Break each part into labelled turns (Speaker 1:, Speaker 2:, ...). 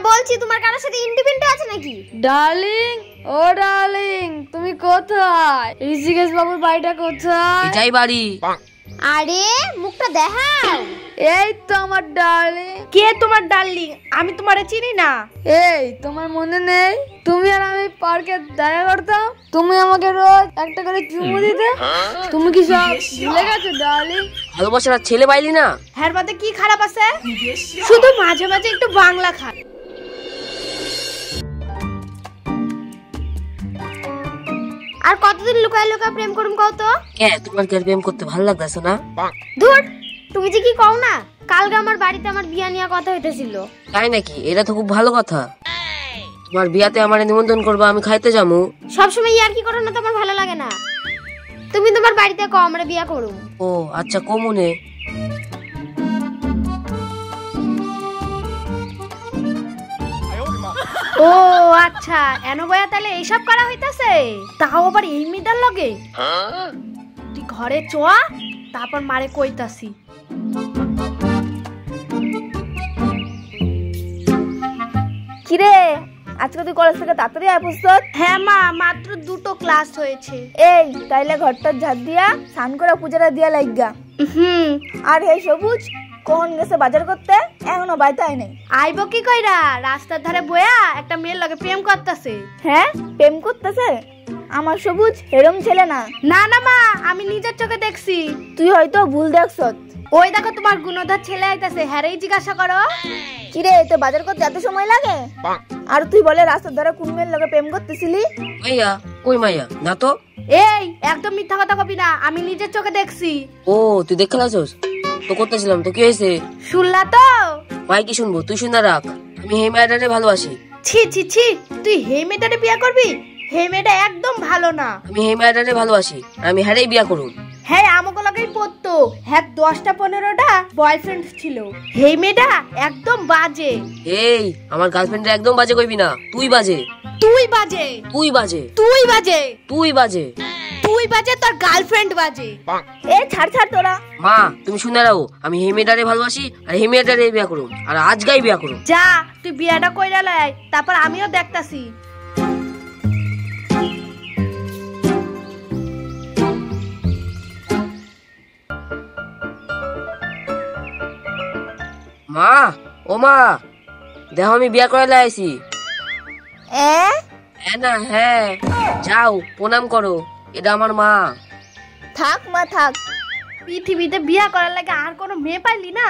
Speaker 1: বলছি তোমার কারোর সাথে ইন্ডিপেন্ডেন্ট আছে নাকি?
Speaker 2: ডার্লিং, ও ডার্লিং, তুমি কোথায়? ঋষিকেশ বাবুর বাড়িটা কোথায়?
Speaker 3: এটাই বাড়ি।
Speaker 1: আরে মুখটা দেখাও।
Speaker 2: এই তো আমার ডার্লিং।
Speaker 4: কে তোমার ডার্লিং? আমি তোমারে চিনি না।
Speaker 2: এই তোমার মনে নেই তুমি আর আমি পার্কে দেখা করতাম, তুমি আমাকে রোজ একটা করে চুমু দিতে? তুমি কি সব ভুলে গেছো ডার্লিং?
Speaker 3: ভালোবাসার আর ছেলে পাইলি না?
Speaker 4: হ্যার মধ্যে কি খারাপ আছে? শুধু মাঝে মাঝে একটু বাংলা খান।
Speaker 1: আর কতদিন লুকায় লুকায় প্রেম করুম কও তো?
Speaker 3: কে তোমার কি আর প্রেম করতে ভালো লাগতেছে না?
Speaker 1: ধুর, তুমি যে কি কও না, কালকে আমার বাড়িতে আমার বিয়া নিয়ে কথা হইতেছিল।
Speaker 3: তাই নাকি? এটা তো খুব ভালো কথা। তোমার বিয়াতে আমারে নিমন্ত্রণ করবা, আমি খাইতে যাবো।
Speaker 1: সবসময় ইয়ার কি করো না, তোমার ভালো লাগে না? তুমি তোমার বাড়িতে কও আমরা বিয়া করুম।
Speaker 3: ও আচ্ছা, কমুনে।
Speaker 4: ও আচ্ছা, এনো বয়া তাহলে এইসব করা হইতাছে? তাও আবার এই মিটার লগে? তুই ঘরে চোয়া, তারপর মারে কইতাছি।
Speaker 2: কিরে, আজকে তুই কলেজ থেকে তাড়াতাড়ি আয় পুস্তক?
Speaker 4: হ্যাঁ মা, মাত্র 2টো ক্লাস হয়েছে।
Speaker 2: এই তাইলে ঘরটার ঝাড় দিয়া স্নান করে পূজাটা দিয়া লাগা। আর হে সবুজ কোন গেছে বাজার করতে? এখনো বাড়িতে আয় নাই।
Speaker 4: আইব কি কইরা? রাস্তার ধারে বয়া একটা মেয়ের লগে প্রেম করতেছে।
Speaker 2: হ্যাঁ, প্রেম করতেছে? আমার সবুজ এরম ছেলে না।
Speaker 4: না না মা, আমি নিজের চোখে দেখছি।
Speaker 2: তুই হয়তো ভুল দেখছত।
Speaker 4: ওই দেখো তোমার গুণধর ছেলে আইতাছে, হ্যারেই জিজ্ঞাসা করো।
Speaker 2: কিরে, তো বাজার করতে এত সময় লাগে? আর তুই বলে রাস্তার ধারে কোন মেয়ের লগে প্রেম করতেছিলি?
Speaker 3: মাইয়া? কই মাইয়া? না তো।
Speaker 4: এই একদম মিথ্যা কথা কবি না, আমি নিজের চোখে দেখছি।
Speaker 3: ও তুই দেখে লাছস? তো করতেছিলাম তো, কি হয়েছে?
Speaker 4: শুনলা তো?
Speaker 3: ভাই কি শুনবো, তুই শুনে রাখ। আমি এই মেয়েটারে ভালোবাসি।
Speaker 4: ছি ছি ছি, তুই হে মেয়েটারে বিয়া করবি? হে মেয়েটা একদম ভালো না।
Speaker 3: আমি এই মেয়েটারে ভালোবাসি, আমি হ্যারেই বিয়া করুন।
Speaker 4: হ্যাঁ আমাকে লাগেই পড়তো। হ্যাঁ 10টা-15টা বয়ফ্রেন্ড ছিল। হে মেয়েটা একদম বাজে।
Speaker 3: এই আমার গার্লফ্রেন্ডে একদম বাজে কইবি না। তুই বাজে।
Speaker 4: তুই বাজে।
Speaker 3: তুই বাজে।
Speaker 4: তুই বাজে।
Speaker 3: তুই বাজে।
Speaker 4: তুই বাজে, তোর গার্লফ্রেন্ড বাজে।
Speaker 2: এ ছাড় ছাড় তোরা।
Speaker 3: মা তুমি শুনে রাখো, আমি এই মেয়েটারে ভালোবাসি আর এই মেয়েটারে বিয়া করুন, আর আজকেই বিয়া করুন।
Speaker 4: যা তুই বিয়াটা কইরা লয়, তারপর আমিও দেখতাছি।
Speaker 3: মা, ও মা, দেখো আমি বিয়া করে লাইছি। হ্যাঁ না, হ্যাঁ, যাও প্রণাম করো, এটা আমার মা।
Speaker 2: থাক মা থাক।
Speaker 4: পৃথিবীতে বিয়া করার লাগে আর কোনো মেয়ে পাইলি না?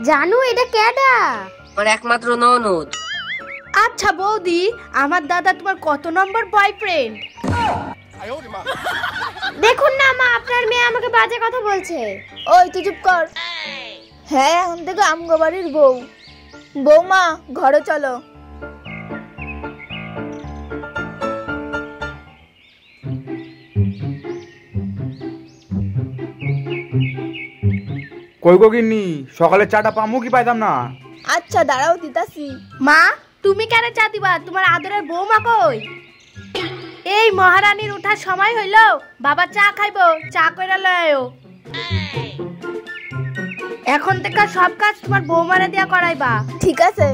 Speaker 1: জানো এটা কেডা?
Speaker 3: আমার একমাত্র ননদ।
Speaker 4: আচ্ছা বৌদি, আমার দাদা তোমার কত নম্বর বয়ফ্রেন্ড?
Speaker 1: দেখুন না মা, আপনার মেয়ে আমাকে বাজে কথা বলছে।
Speaker 2: ওই তুই চুপ কর। হ্যাঁ এখন থেকে আমগো বাড়ির বউ। বৌমা ঘরে চলো।
Speaker 5: কই গো গিন্নি, সকালে চাটা পামু কি পাইতাম না?
Speaker 2: আচ্ছা দাঁড়াও দিতাছি।
Speaker 4: মা তুমি কেন চা দিবা? তোমার আদরের বৌমা কই? এই মহারানীর উঠার সময় হইল, বাবা চা খাইবো, চা কইরা লয়ও। এখন থেকে সব কাজ তোমার বৌমারে দিয়া করাইবা।
Speaker 2: ঠিক আছে।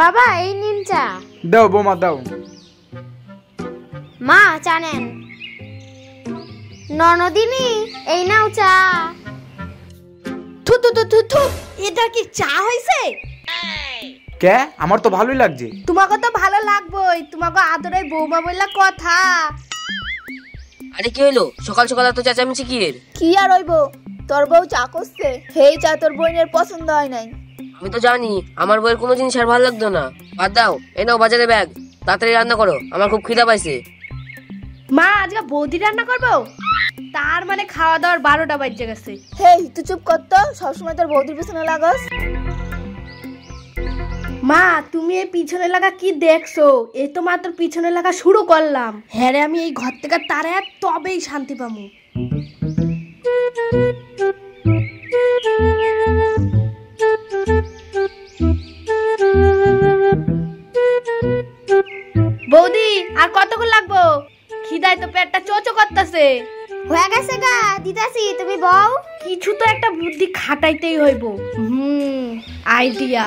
Speaker 1: বাবা এই নিন চা।
Speaker 5: দাও বৌমা দাও।
Speaker 1: মা চা নেন। ননদিনী এই নাও চা।
Speaker 4: থু থু থু থু থু, এটা কি চা হইছে?
Speaker 5: কে, আমার তো ভালোই লাগছে।
Speaker 4: তোমাকে তো ভালো লাগবেই, তোমাকে আদরের বৌমা বললা কথা।
Speaker 3: আরে কি হইলো সকাল সকাল এত চেঁচামেচি কি এর?
Speaker 2: কি আর হইব, তোর বউ চা করছে, সেই চা তোর বোনের পছন্দ হয় নাই।
Speaker 3: আমি তো জানি আমার বউয়ের কোনো জিনিস আর ভালো লাগতো না। বাদ দাও, এই নাও বাজারে ব্যাগ, তাড়াতাড়ি রান্না করো, আমার খুব খিদা পাইছে।
Speaker 4: মা আজকে বৌদি রান্না করবো? তার মানে খাওয়া দাওয়ার 12টা বাজে গেছে।
Speaker 2: হেই তুই চুপ কর তো, সবসময় তোর বৌদির পিছনে লাগস।
Speaker 4: মা তুমি এই পিছনে লাগা কি দেখছো? এই তো মাত্র পিছনে লাগা শুরু করলাম। হ্যাঁ রে, আমি এই ঘর থেকে তারে তবেই শান্তি পাবো।
Speaker 1: গেছে গা, দিতাছি, তুমি বউ।
Speaker 4: কিছু তো একটা বুদ্ধি খাটাইতেই হইব। আইডিয়া।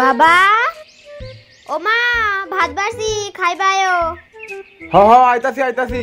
Speaker 1: বাবা, ও মা, ভাত বাড়ছি, খাইবায়ো।
Speaker 5: হ হ, আইতাছি আইতাছি।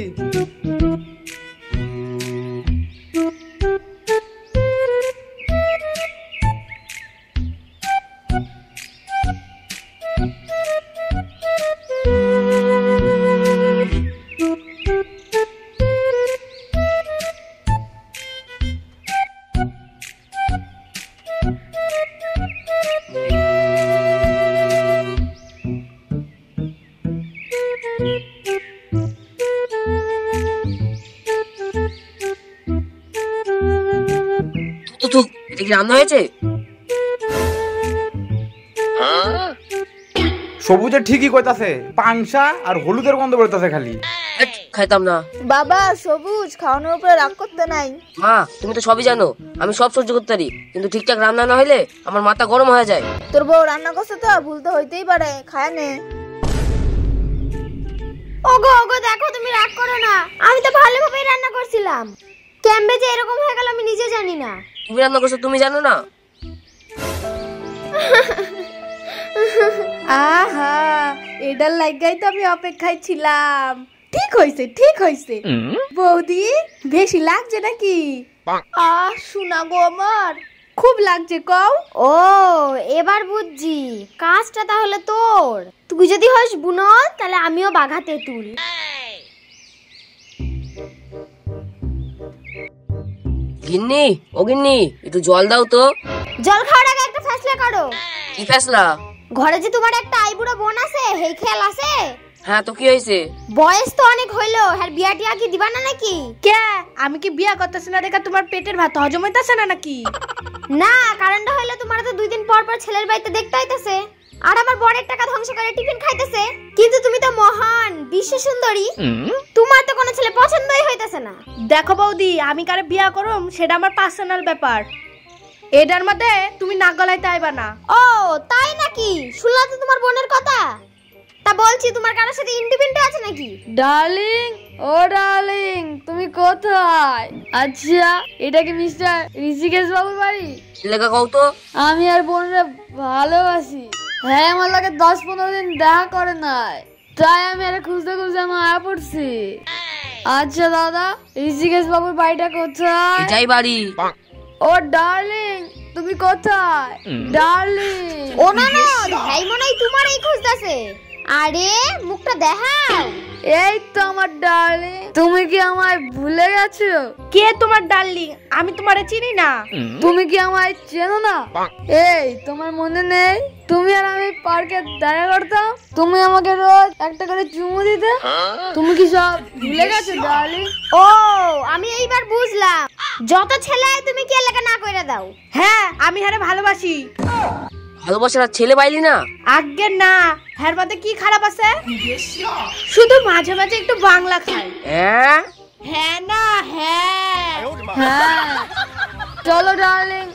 Speaker 3: এটা কি রান্না হয়েছে?
Speaker 5: সবুজে ঠিকই কইতাছে, পাংশা আর হলুদের গন্ধ বেরোতেছে খালি।
Speaker 3: খাইতাম না।
Speaker 2: বাবা, সবুজ খাওয়ানোর উপরে রাগ করতে নাই।
Speaker 3: মা, তুমি তো সবই জানো, আমি সব সহ্য করতে পারি, কিন্তু ঠিকঠাক রান্না না হলে আমার মাথা গরম হয়ে যায়।
Speaker 2: তোর বউ রান্না করছে তো, ভুল তো হইতেই পারে, খায় নে।
Speaker 1: ওগো ওগো, দেখো, তুমি রাগ করো না, আমি তো ভালোভাবেই রান্না করছিলাম। কেমবে যে এরকম হয়ে গেল আমি নিজে জানি না।
Speaker 3: তুমি রান্না করছো, তুমি জানো না?
Speaker 4: আহা, এটার লাগাই তো আমি অপেক্ষায় ছিলাম। ঠিক হইছে, ঠিক হইছে। বৌদি, বেশি লাগছে নাকি? শোনা গো আমার, খুব লাগছে কও।
Speaker 1: ও, এবার বুঝছি, কাজটা তাহলে তোর। তুই যদি হস বুনল, তাহলে আমিও বাঘা তেঁতুল।
Speaker 3: গিন্নি, ও গিন্নি, একটু জল দাও তো।
Speaker 1: জল খাওয়ার আগে একটা ফেসলা করো।
Speaker 3: কি ফেসলা?
Speaker 1: ঘরে যে তোমার একটা আইবুড়ো বোন আছে, হেই খেয়াল আছে?
Speaker 3: হ্যাঁ, তো কি হয়েছে?
Speaker 1: বয়স তো অনেক হইলো, হ্যাঁ বিয়া টিয়া কি দিবা না নাকি?
Speaker 4: কে, আমি কি বিয়া করতেছি না দেখা তোমার পেটের ভাত হজম হইতাছে না নাকি?
Speaker 1: না, কারণটা হইলো তোমার তো 2 দিন পর পর ছেলের বাড়িতে দেখতে হইতাছে, আর আমার বরের টাকা ধ্বংস করে টিফিন খাইতেছে। কিন্তু তুমি তো মহান, বিশ্ব সুন্দরী, তোমার তো কোনো ছেলে পছন্দই হইতাছে না।
Speaker 4: দেখো বৌদি, আমি কারে বিয়া করুম সেটা আমার পার্সোনাল ব্যাপার, এটার মধ্যে তুমি নাক গলাইতে আইবা না।
Speaker 1: ও তাই নাকি? শুনলা তো তোমার বোনের কথা। তা বলছি, তোমার কারোর সাথে ইন্ডিপেন্ডেন্ট আছে নাকি?
Speaker 2: ডার্লিং, ও ডার্লিং, তুমি কোথায়? আচ্ছা, এটা কি মিস্টার ঋষিকেশ বাবুর বাড়ি?
Speaker 3: লেখা কও তো।
Speaker 2: আমি আর বোনরা ভালোবাসি। হ্যাঁ, আমার লাগে 10-15 দিন দেখা করে নাই, তাই আমি আর খুঁজতে খুঁজতে আমি আয়া পড়ছি। আচ্ছা দাদা, ঋষিকেশ বাবুর বাড়িটা কোথায়?
Speaker 3: এটাই বাড়ি।
Speaker 2: ও ডার্লিং, তুমি কোথায়? ডার্লিং,
Speaker 1: ও না না, ভাই মনে হয় তোমার এই খুঁজতাছে। আরে মুখটা দেখাও।
Speaker 2: এই তো আমার ডার্লিং, তুমি কি আমায় ভুলে গেছো?
Speaker 4: কে তোমার ডার্লিং? আমি তোমারে চিনি না।
Speaker 2: তুমি কি আমায় চেনো না? এই, তোমার মনে নেই তুমি আর আমি পার্কে দেখা করতাম, তুমি আমাকে রোজ একটা করে চুমু দিতে? তুমি কি সব ভুলে গেছো ডার্লিং?
Speaker 1: ও, আমি এইবার বুঝলাম, যত ছেলে তুমি কি এলাকা না কইরা দাও।
Speaker 4: হ্যাঁ, আমি হারে ভালোবাসি।
Speaker 3: ভালোবাসার ছেলে পাইলি না?
Speaker 4: আগে না, হ্যার মধ্যে কি খারাপ আছে? শুধু মাঝে মাঝে একটু বাংলা খায়।
Speaker 3: হ্যাঁ
Speaker 4: হ্যাঁ না, হ্যাঁ
Speaker 2: হ্যাঁ, চলো ডার্লিং,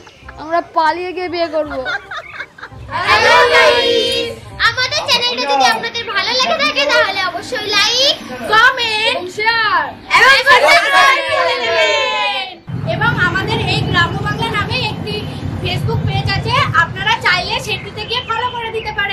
Speaker 2: আমরা পালিয়ে গিয়ে বিয়ে করবো।
Speaker 1: হ্যালো গাইস, আমাদের চ্যানেলটা যদি আপনাদের ভালো লাগে থাকে তাহলে অবশ্যই লাইক,
Speaker 4: কমেন্ট, শেয়ার
Speaker 1: এবং সাবস্ক্রাইব করে দেবেন।
Speaker 4: এবং আমাদের এই গ্রাম্য বাংলা নামে একটি ফেসবুক পেজ আছে, আপনারা চাইলে সেটিতে গিয়ে ফলো করে দিতে পারেন।